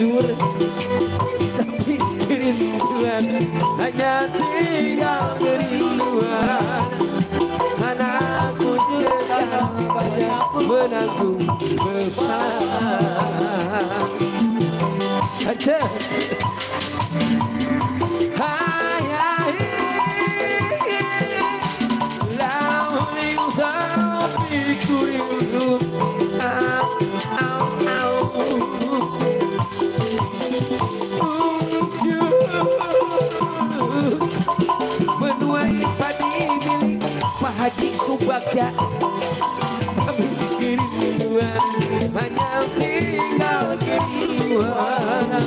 tidur, tapi kerinduan hanya tinggal kerinduan. Anakku sekarang banyak menanggung beban. Aja. Hai hai, lauling sapiku rindu. Menuai padi milik Pak Haji Subagja, tapi kerinduan hanya tinggal kerinduan.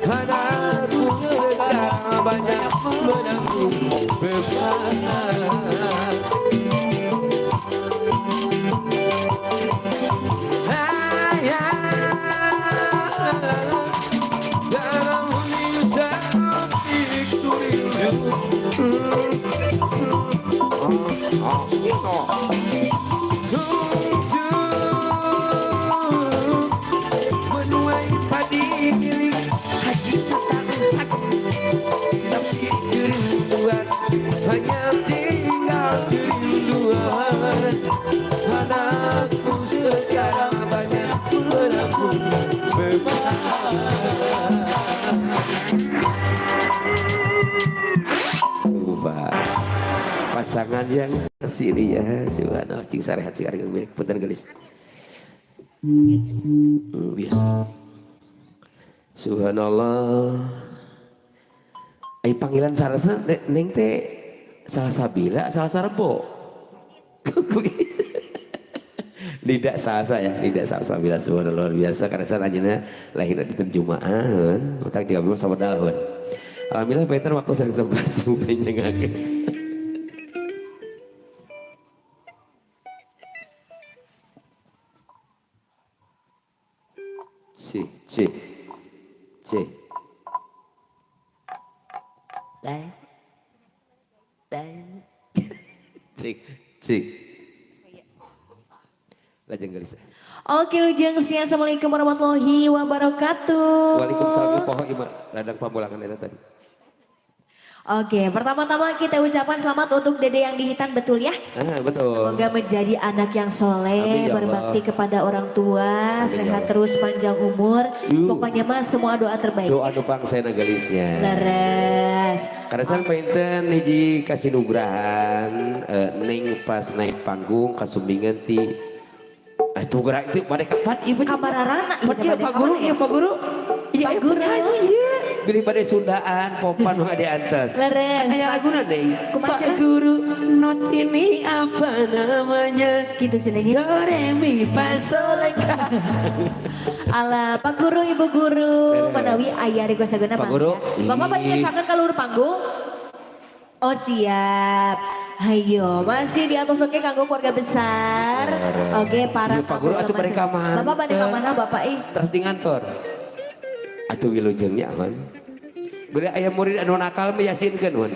Anakku sekarang banyak menanggung beban. Dalam lisan itu menuai padi milik Haji Tatak, tapi kerinduan hanya tinggal kerinduan. Anakku sekarang banyak menanggung beban. Pasangan yang sini ya, subhanallah, cing sarehat cing areng milik punten gelis. Biasa. Subhanallah. Ai panggilan sarasa neng teh salah sabila, salah sarebo. Lidak salsa ya, lidak salsa bila subhanallah luar biasa karena saya anjeunna lahir di Jumaan, utang 30 sama tahun. Alhamdulillah Peter waktu saya di tempat sumber nyengakeun. C cik lajeng gelis. Oke lujeng siang, assalamualaikum warahmatullahi wabarakatuh. Waalaikumsalam poho ieu ladang pamulangan eta tadi. Oke, pertama-tama kita ucapkan selamat untuk Dede yang di Hitan, betul ya? Betul. Semoga menjadi anak yang soleh, ya berbakti kepada orang tua, sehat terus, panjang umur. Pokoknya mah semua doa terbaik. Doa nupang saya gelisnya. Leres. Karena saya painten hiji kasih nugrahan neng pas naik panggung kasumbingan ti itu gerak itu pada kapan ibu Kamararana iya Pak Guru, iya Pak Guru, iya Pak Guru, iya beli pada Sundaan popan mah diantar leres. kayak lagu nanti Pak Guru not ini apa namanya gitu senengnya do re mi fa sol la ala Pak Guru, Ibu Guru menawi aya request laguna Pak Guru Bapak panyasakeun ka luhur panggung. Oh siap. Hayo masih di atas oke kanggo keluarga besar. Oke para Pak Guru atuh mereka mana Bapak bade ka mana Bapak terus di ngantor atuh wilujengnya kan beli ayam murid anu nakal mah yasinkeun wan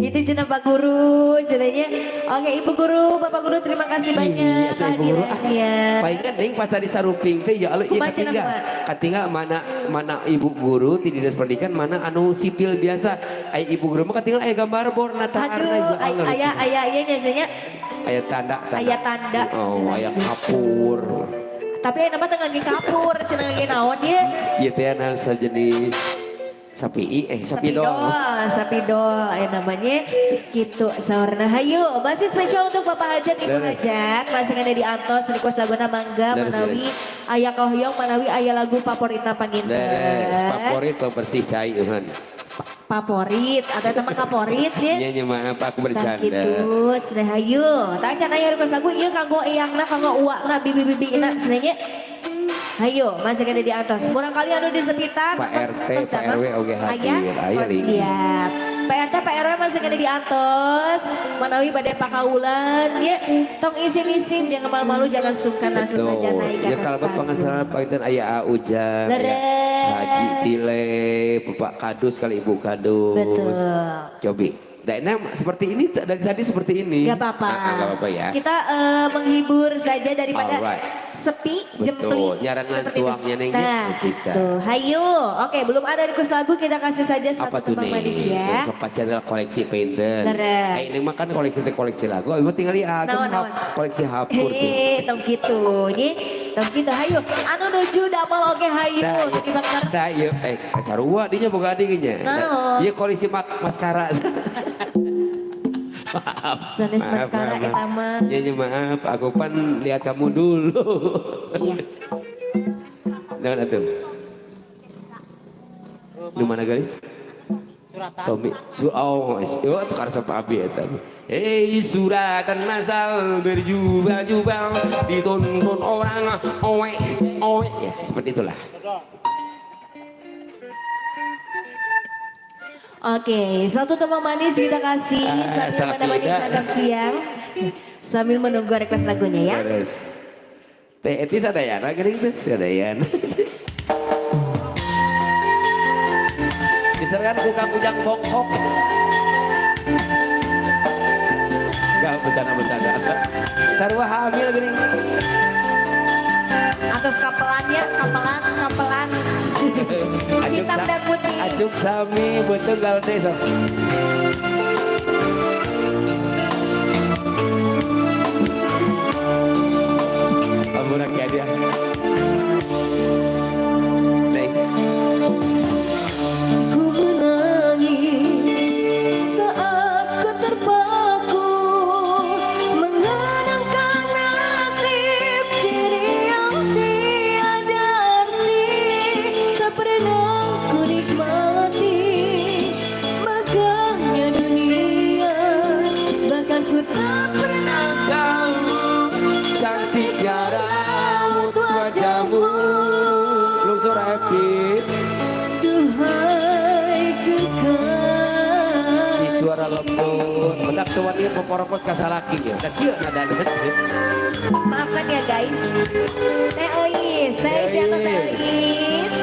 gitu cenah Pak Guru cenahnya. Oke Ibu Guru, Bapak Guru terima kasih banyak kehadirannya. Palingan ning pas tadi saruping teh ya Allah ieu katinggal mana Ibu Guru ti dinas pendidikan mana anu sipil biasa aya Ibu Guru mah katinggal aya gambar borna taharna aya nya aya tanda aya tanda oh aya kapur tapi aya nama teh ngage kapur cenah ngage naon ye ieu teh anu sajenis sapi sapidol aya namanya gitu saurna. Hayu masih spesial untuk Bapak Hajat Ibu Hajat masih ada di Antos request laguna mangga menawi aya kohyong menawi aya lagu favorita panginten favorit bersih cai euhan favorit atau teman favorit ya nya maaf aku bercanda gitu cenah. Hayu tah can aya request lagu ieu kanggo eyangna kanggo uwakna bibi-bibina cenah nya. Hayo masih ada di atas. Kurang kali anu di sekitar. Pak RT, Pak RW oke hadir. Ayo siap. Pak RT, Pak RW masih ada di atas. Manawi badai pakaulan. Ya, tong isin-isin jangan malu-malu, jangan sungkan langsung saja naik ke atas. Ya kalau pengasaran Pak Itan ayah Ujang, Haji Tile, Bapak Kadus kali Ibu Kadus. Betul. Cobi. Tidak enak seperti ini dari tadi seperti ini. Gak apa-apa. Gak apa-apa ya. Kita menghibur saja daripada sepi, jempling. Betul. Nyarangan seperti tuangnya itu. nih. Nah, Bisa. tuh. Hayu. Oke, belum ada request lagu, kita kasih saja Apa satu tuh tebang nih? manis ya. Yang sepatnya adalah koleksi painter. Leres. Ini mah kan koleksi lagu. Ini tinggal lihat. Koleksi hapur tuh. Tong gitu. Tong gitu. Hayu. Anu nuju damel oke hayu. Tapi bakar. Nah, iya. Sarua dinya boga adingnya. Iya koleksi maskara. Maaf. Sanes maskara eta mah. Ya maaf, aku pan lihat kamu dulu. Iya. Nah, tuh. Di mana guys? Suratan. Tommy, itu karena siapa abi eta. Suratan masal berjubah-jubah ditonton orang owe. Ya, seperti itulah. Oke, satu teman manis kita kasih sambil menemani santap siang. Sambil menunggu request lagunya ya. Terus. Teh etis ada ya, gering tuh, ada ya. Diserahkan ku Kang bongkok. Gak bercanda. Sarua hamil gering. Atas kapelannya, kapelan. Hitam dan putih. Acuk sami betul gal teh sok. Amurak ya dia. Ku menangis saat ku terpaku mengenangkan nasib diri yang tiada arti. Tak pernah ku nikmati megahnya dunia, bahkan ku tak pernah Cantiknya raut wajahmu. Lungsur Epit. duhai kekasih. Si suara lembut. Bedak tuan dia peporopos kasalaki ya. Dan dia nada. Maafkan ya guys. Teh Ois di atas Teh Ois.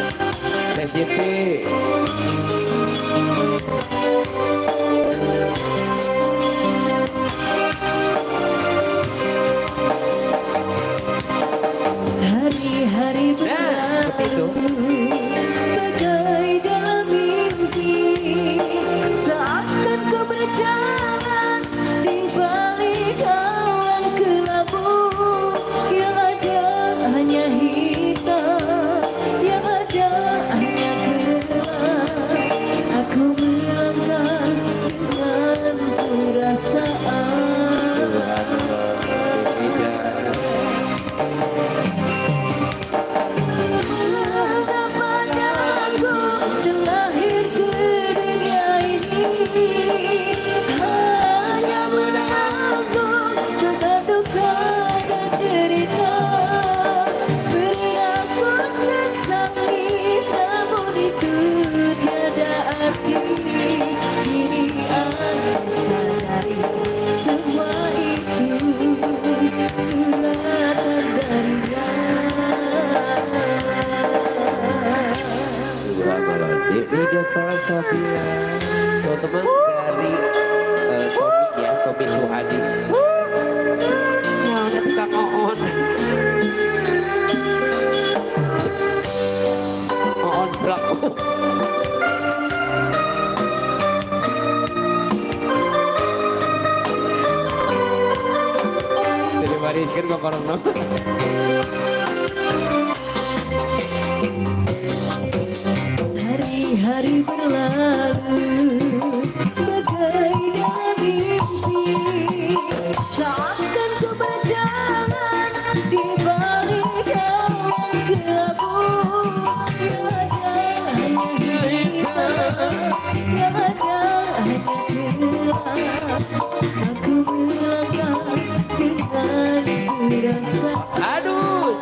Teh Siti. Hari-hari berlalu bagai dalam mimpi, seakan ku berjalan di balik awan kelabu. Yang ada hanya hitam, yang ada hanya gelap. Aku melangkah dengan perasaan. Lidah Salsabila. Teman-teman dari Tommy ya, Tommy Suhadi. Nah, nanti Kang Oon. Oon pelaku. Jadi wariskan kok orang nonton. Hari berlalu bagai dalam mimpi, seakan ku berjalan di balik awan kelabu. Yang ada hanya hitam, yang ada hanya gelap. Aku melangkah dengan perasaan. Aduh.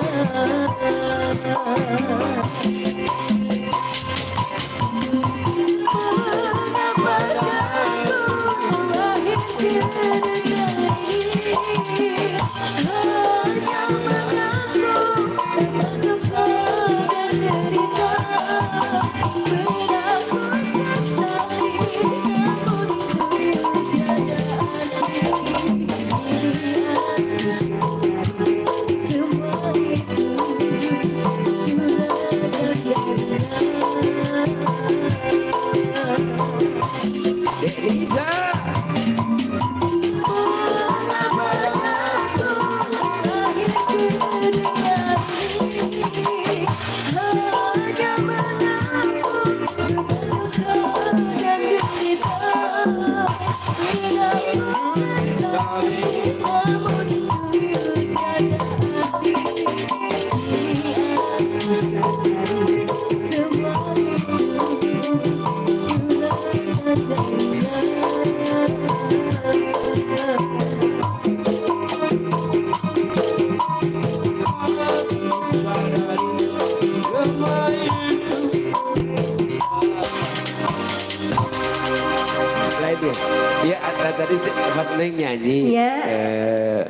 Iya, tadi pas Neng nyanyi, Iya.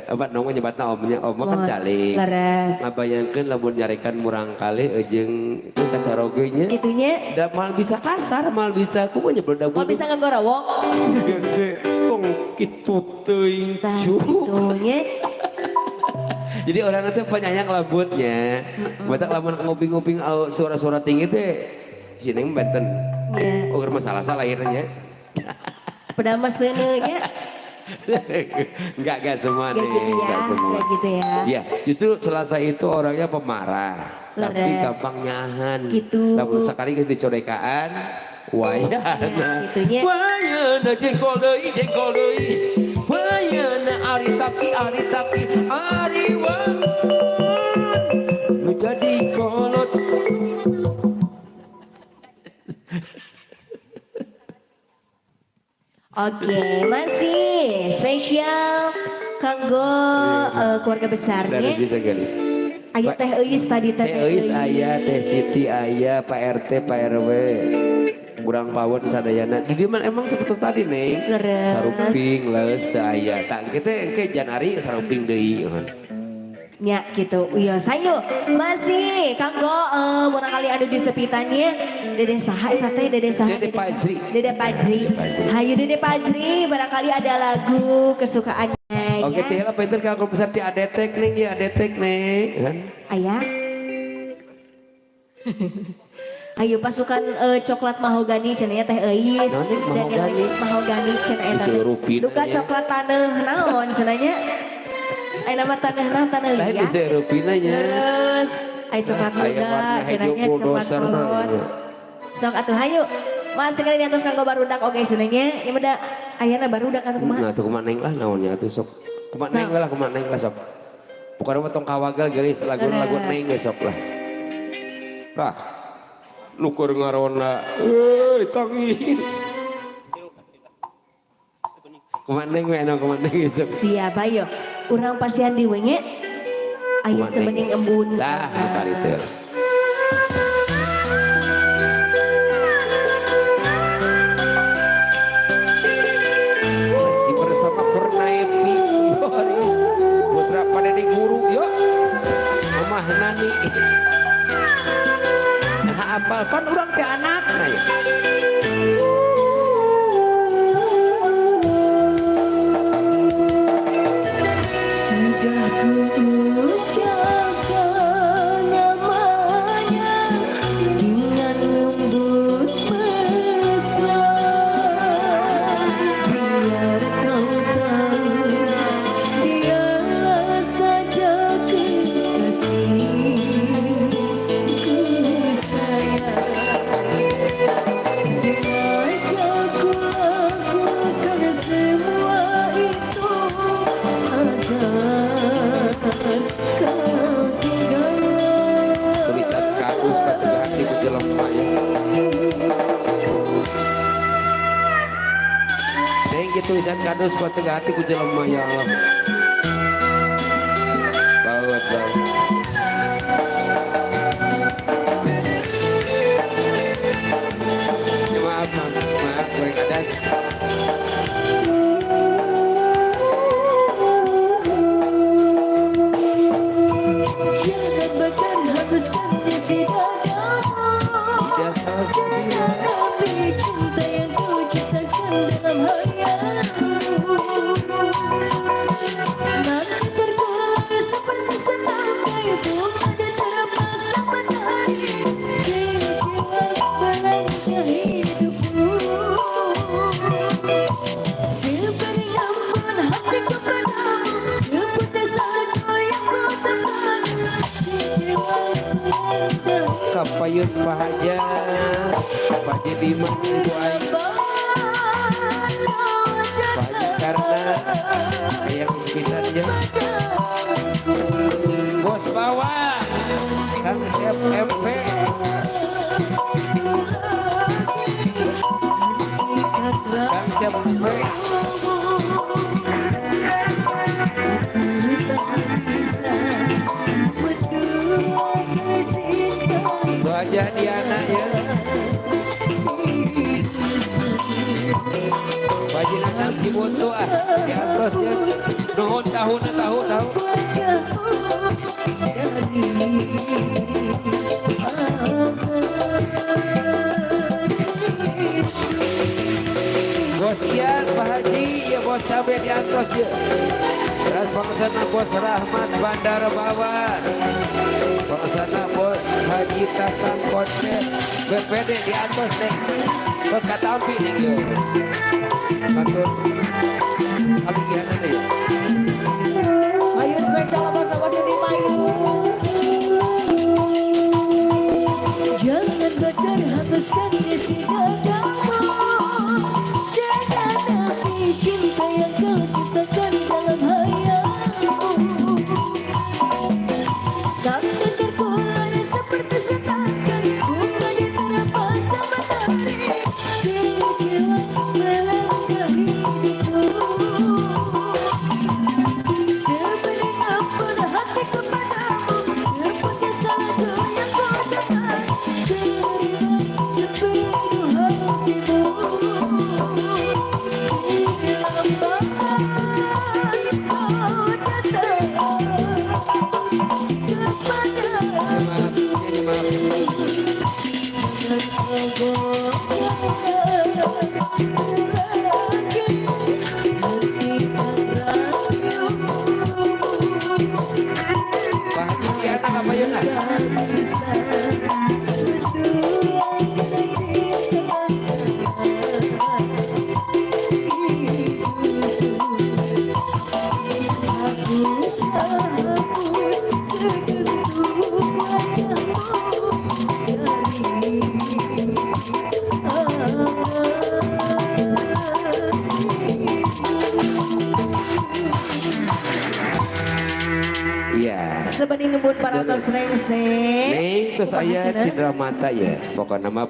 apa nongol nyebatna omnya, oma kan calik. Laras. Ngabayangkeun lamun nyarekan murang kali jeung itu kacarogenya. Itunya. Da mal bisa kasar, mal bisa kumaha nyebeldak. Mau bisa ngegorowong. Gede kong kitu teuing Tah cu. itunya. Jadi orang itu penyayang lembutnya. Batak lamun nguping-nguping suara-suara tinggi teh si Neng benten. Iya. Oh, masalah-salah akhirnya. Pada mesennya. Enggak semua Gak nih, gitu ya, enggak semua. gak gitu ya. Iya, justru Selasa itu orangnya pemarah, tapi Leres. gampang nyahan. Gitu. Namun sekali ke dicodekaan, wayana. gitunya. Wayana jengkol deui. Wayana ari tapi, ari wangun. Nu jadi kolot. Oke, masih spesial kanggo keluarga besarnya. Dari bisa garis. Aya teh euis tadi teh. Teh Eus aya, Teh Siti aya, Pak RT, Pak RW. Kurang pawon sadayana. Di dieu emang seperti tadi Neng. Leres. Saruping leus teu aya. Tak kitu engke janari saruping deui. Ya gitu, iya sayo masih kanggo barangkali anu di sepitannya Dede saha eta teh Dede saha Dede Pajri. Dede Pajri. Hayu Dede Pajri barangkali ada lagu kesukaannya Oke, ya. teh lah pinter kalau besar ti adetek Neng ya adetek Neng. Ayah. Ayo pasukan coklat mahogani cenah teh euis. Naon nih, Dan yang mahogani? lain mahogani cenah eta. Disuruh pinanya. Duka coklat taneuh naon cenahnya. Nama tanah Lain liat. bisa rupinanya. Terus ay coklat Aya muda, warna cenahnya hijau coklat bulldozer. kolot. Sok atuh hayu. Mas sekali diatos kanggo barudak oge cenahnya. Ieu mah ayana barudak atuh kumaha? Nah, tuh kumaha Neng lah naonnya atuh sok. Kumaha Neng lah, kumaha Neng lah sok. Pokoknya mah tong kawagal geus lagu-lagu Neng geus sok lah. Tah. Nukur ngarona. Euy, tangi. Kumaha Neng we anu kumaha Neng geus sok. Siap ayo. Urang pasian di wenge. Aya Kumaha Neng? sebening embun. Dah, kali teh. Masih bersama Kurnaepi Boris putra pada di guru yuk Mamah Nani nah apal kan orang ke anak nah ya. Sudah ku ucapkan namanya dengan lembut mesra. Biar kau tahu dialah saja kekasihku sayang. Sengaja ku lakukan semua itu agar kau tinggal. Tulisan kadus kata hati ku jelema ya. Neng gitu tulisan kadus kata hati ku jelema ya Allah. Bawat bawat. Ya, maaf goreng adan. Jangan bakar hapuskan isi dadamu. Jasa Jangan api cinta yang ku ciptakan dalam hayalmu. Nanti terkulai seperti sebagai bunga dan terpasang matahari di jiwa belanja hidupku. Seberi ampun hatiku padamu, seperti salju yang ku tekan di jiwa belanja. kapayun pahaja pahaja di mana itu aing pahaja karena yang sekitar aja. Bos bawah, Kang FMP. Kang FMP. Bu aja Diana ya. Bajin anak si Boto di atas ya. Nuhun tahu. Bos Ian, Pak Haji, ya bos sampai di atas ya. Terus pengesana bos Rahmat Bandar Bawang. Pengesana bos Haji Tatang Konten BPD di atas nih. Terus kata Ampi nih yo. Matur. Ampi gimana nih? Ayo spesial bos di payung. Jangan berterhapuskan isi dadamu. Jangan nabi cinta yang kau ciptakan dalam hayalmu. Tak terkular seperti setakan bunga di terapas sama tapi kecilan melangkah hidupku. Seberi apa hatiku padamu seperti salju yang kau cepat terima sepenuh hatimu. Sebening ngebut para tos rengseng. Nih terus saya cindera mata ya. Pokoknya nama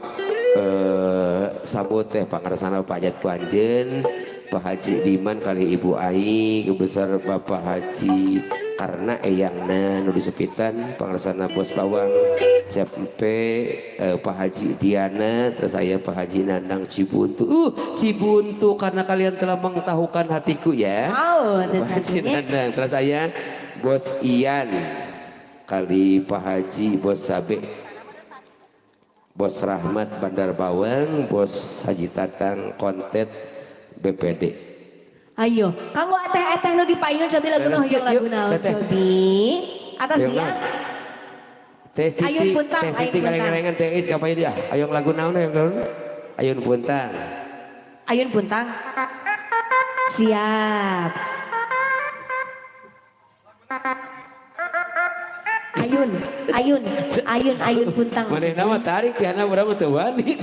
sabut teh pangarsana Pak Hajat Kuanjen, Pak Haji Diman kali Ibu Ai, kebesar Bapak Haji karena eyangna nu disepitan pangarsana Bos Bawang, Cempe, Pak Haji Diana, terus saya Pak Haji Nandang Cibuntu. Cibuntu karena kalian telah mengetahukan hatiku ya. Oh, Pak Haji Nandang, terus saya Bos Ian kali Pak Haji, Bos Sabe, Bos Rahmat Bandar Bawang, Bos Haji Tatang Kontet BPD. Ayo, kamu eteh nu di payung cobi lagu hoyong lagu naon cobi. Atasnya Teh Siti, Ayun Puntang, Teh Siti kaleng-kalengan Teh Is kapan dia? Ayun lagu naon yang naon? Ayun Puntang. Ayun Puntang. Siap. Ayun Puntang. Mana nama tarik tiana urang teu wani.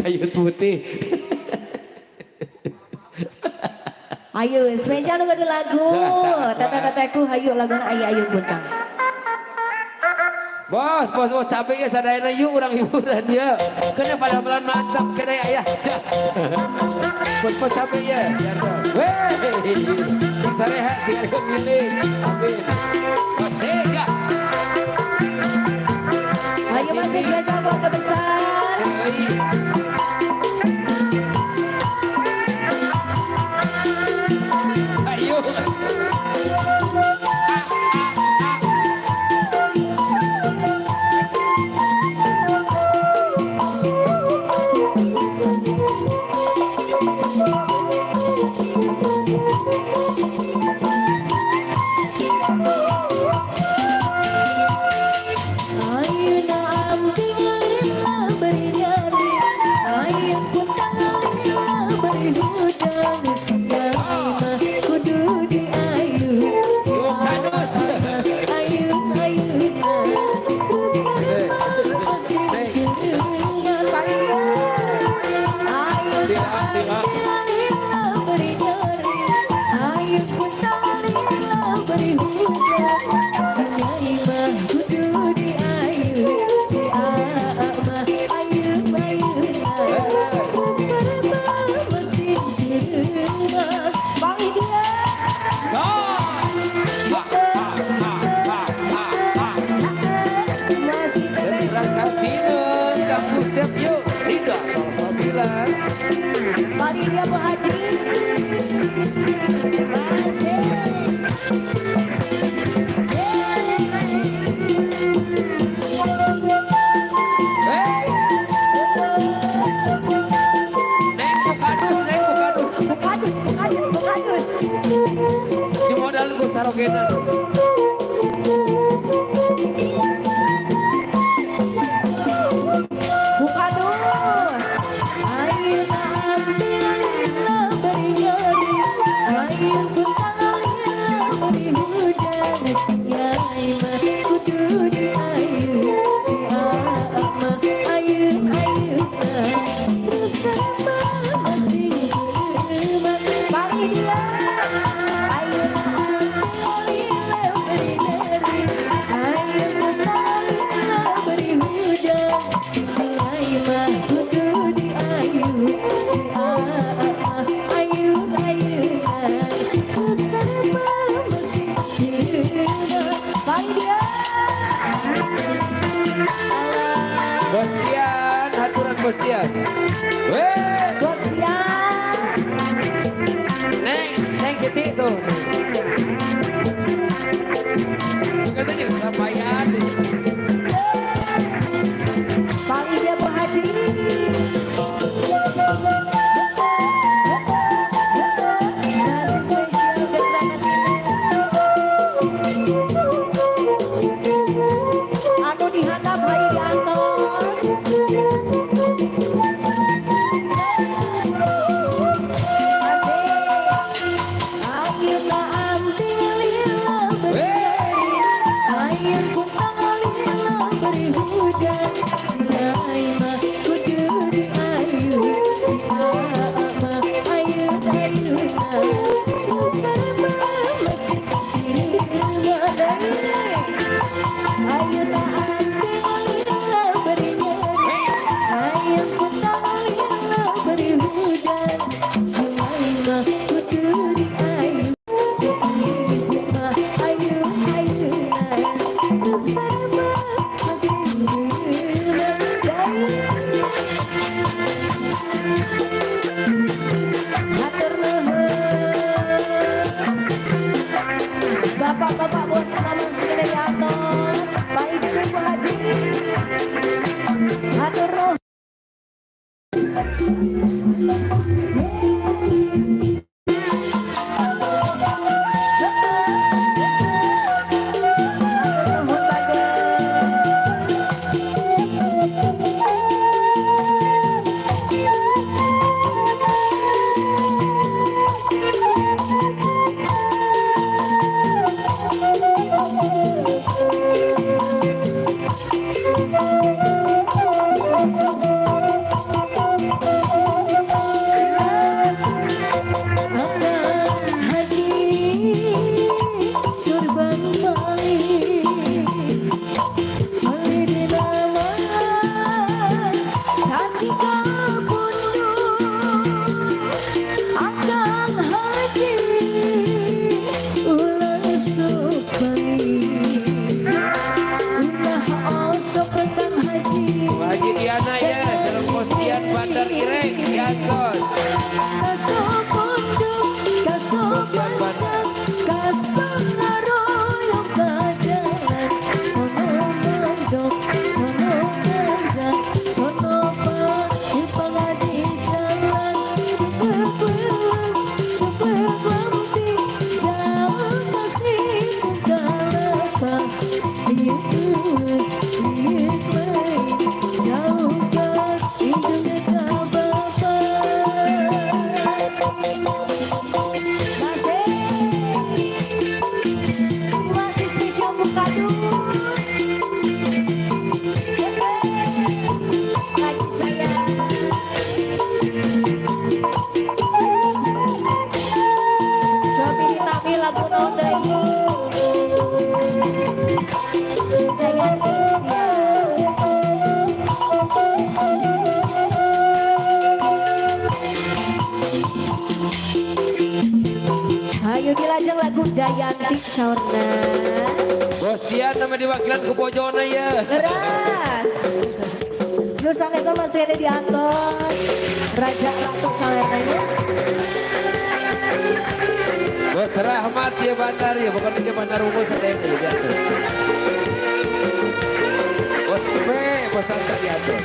Ayun putih. Ayo spesial nu gade lagu. Tete-teteku hayu laguna aya Ayun Puntang. Bos capek ya sadayana yuk urang hiburan ya. Kena pada pelan mantap kena aya. Bos capek ya. Weh. Sarehat sing ada milih. Amin. Sega. Ayo masih spesial keluarga besar. Ayo. Pagi dia Bu Haji. Bukadus. Di modal gue sarogenan. Bukadus. Air ambillah beri-beri, air mengalir beri hujan, sinyai mah kudu di air, si ama air bersama masing berma. Pagi dia air ambillah beri-beri, air mengalir beri hujan, sinyai mah kudu di air, si ama air bersama masing berma. Pagi dia Bos Dian, haturan Bos Dian. Weh, Bos ya. Neng Siti tuh. Bukan aja kesampaian. Pagi dia Bu Haji. Nasi spesial gerangan anu dihandap bayi di antos. Ayeuna ambilillah beri, air kutalillah beri hujan, sinai mah kudu di air, si ama ayeuna bersama masih dirima dari. Ayeuna ambilillah beri, air kutalillah beri hujan, sinai mah kudu di air, si ibu mah ayeuna bersama masih dirima dari. Hatur nuhun. Bapak-bapak bos namun segera di atas, baik Bu Haji. Hatur nuhun. Hatur nuhun Aman haji surban balik beli nama haji kabundu akan haji ulah sok balik ulah osok tentang haji. Bu Haji Diana ya, dalam Bos Dian Bandar Ireng, Diantos. Kasopondo, kasopanjang, kasangaroyong kajalan, sono mandok, sono ganjang, sono pangadi jalan, cepet berhenti, jauh kasih kalapa, lihat main, jauh kasih hidungnya Bapak. Masih spesial Bukadus. Lagi saya. Cobi ditami lagu nodai. Jangan ayo dilajeng lagu Jayanti Saurna. Bos Dian nama diwakilan ke Bojona ya. Leras. Nur Sanesa masih ada di atas. Raja Ratu Salernanya. Bos Rahmat ya Bandar ya, bukan dia Bandar Unggul sedang ya diatur. Bos P, Bos Tanta diatur.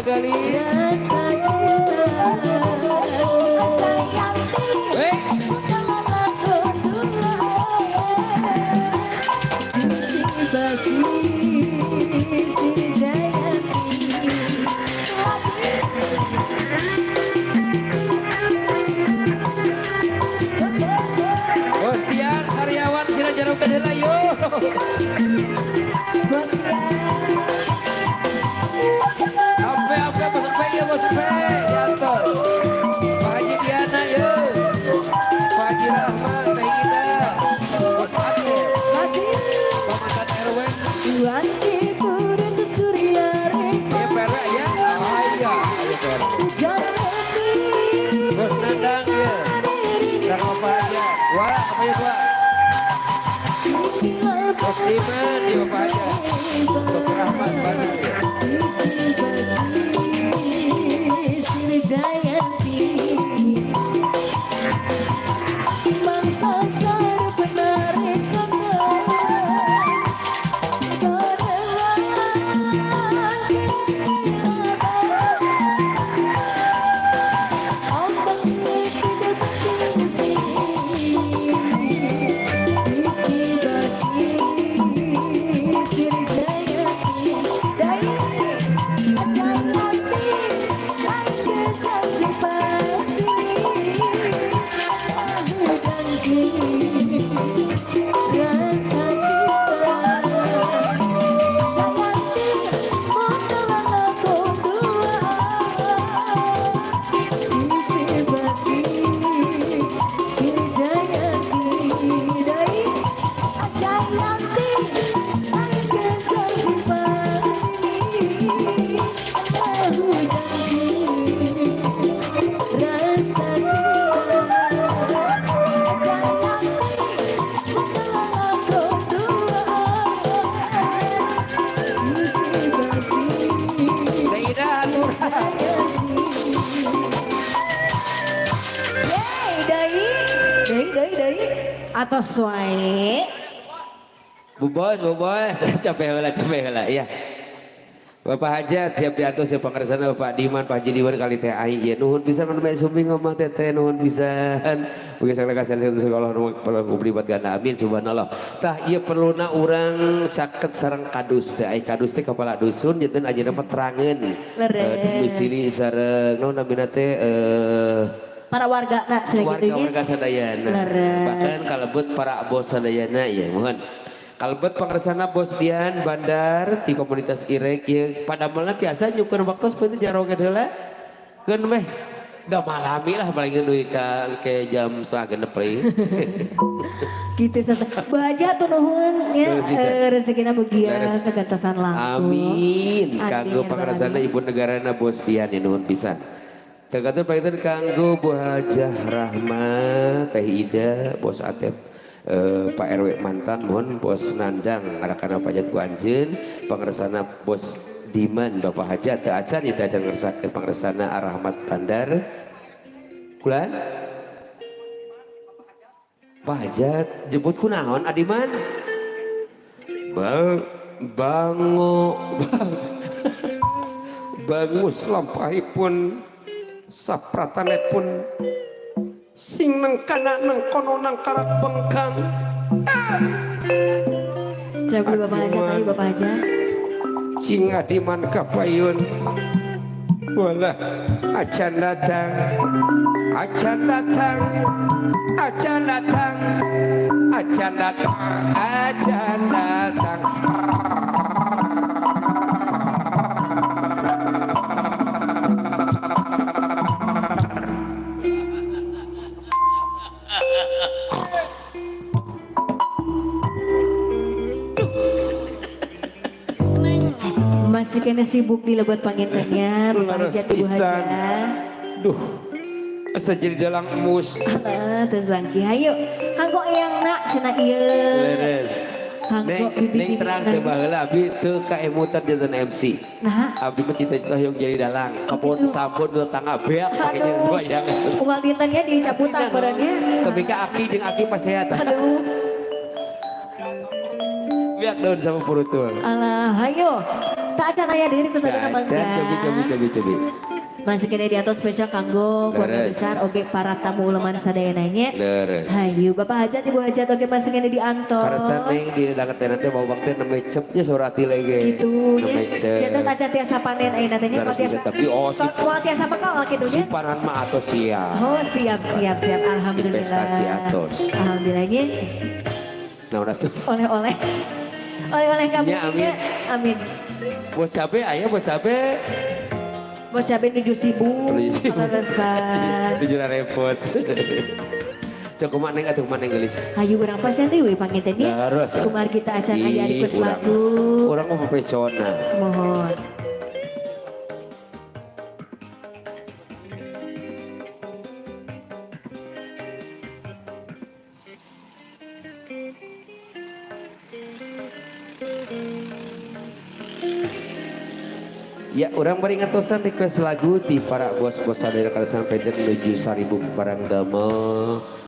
Gali. Bostian karyawan sila jaro ka nila yo. Bos P, jatuh. Pak Haji Diana yo. Pak Haji Rahmat, Teh Ida. Bos Adil. Pamasan RW. Ya PRW ya. Oh iya. Bos Nandang ya. Dan apa aja. Wah, apa ya Pak? Bos Diman ya Pak aja. Bos Rahmat Bandar ya. Atos wae. Bu Bos, capek heula ya. Bapak Hajat siap diatur siap pangaresana Bapak Diman, Pak Haji Diman kali teh ai ya nuhun pisan mun bae sumbi ngomong teh nuhun pisan. Mugi sagala kasihan sekolah nu kublibat ganda amin subhanallah. Tah ieu perluna urang caket sareng kadus teh ai kadus teh kepala dusun jeung ajeuna mah terangeun. Domisili sareng naon namina teh para warga warga sadayana bahkan kalebet para bos sadayana ya mohon kalebet pangaresana Bos Dian Bandar di komunitas Irek ya pada malam biasa nyukur waktu seperti jarogan heula keun meh da malami lah paling duit ke jam 3:30 gitu satu Bu Haji atuh nuhun ya rezekina mugia kegantasan lampu amin kanggo pangaresana ibu negarana Bos Dian ya nuhun pisan. Tergantung paitan kanggo Bu Hajah Rahmat, Teh Ida, Bos Atep, Pak RW mantan, mohon Bos Nandang, anak-anak pajat ku anjeun, pangaresana Bos Diman, Bapak Hajat, teu acan ieu teh acan ngersake pangaresana Rahmat Bandar. Kulan Pahajat jemput kunaon adiman? Bango bangus lampahipun sapratanipun sing nang kana nang kono nang karak bengkang. Coba dulu Bapak Hajat tadi Bapak Hajat. Cing adiman kapayun walah acan datang acan datang acan datang acan datang acan datang. Masih kena sibuk di lebat pangintennya Bapak Hajat Ibu Hajat. Duh asa jadi dalang emus. Tezangki hayu kanggo eyang nak cenah ieu. Leres. Neng terang teh baheula abi teu kaemutan janten MC. Nah, Abi mah cita-cita hoyong jadi dalang. Kapun sampun teu tangga beak make jadi bayang. unggal dintennya dicaputan beureunya. Tapi ka Aki jeung Aki pas sehat. Aduh. Biak daun sama purutul. Alah, hayu. Tak acan aya diri kusagana mangga. Cobi. Masih kena di atas spesial kanggo keluarga Leres. besar oge para tamu uleman sadayananya. Leres. Hayu Bapak Hajat Ibu Hajat oge masih kena di antos. Karena neng di dekat teh bau bang teh namanya cepnya surati lagi. Gitu Namanya nya. cep. Kita taca tiasa panen ayeuna teh nya Harus tiasa. bisa, tapi Moal tiasa bekal kitu nya. Simpanan mah atau siap. Oh, siap. Alhamdulillah. Investasi atos. Alhamdulillahnya Nah udah tuh. oleh-oleh. Oleh-oleh kamu. Ya, amin. Amin. Bos cabe ayah bos cabe. Bos cabe 7.000. Alasan. Dijuna repot. Cok kumaha neng atuh kumaha neng gelis. Hayu urang pasien deui we pangintennya. Harus. Kumar kita acan aya di kus Urang- lagu. Urang mah profesional. Mohon. Ya, orang beri ngatosan request lagu di para bos-bos sadaya kalasan peden menuju 1000 barang damel.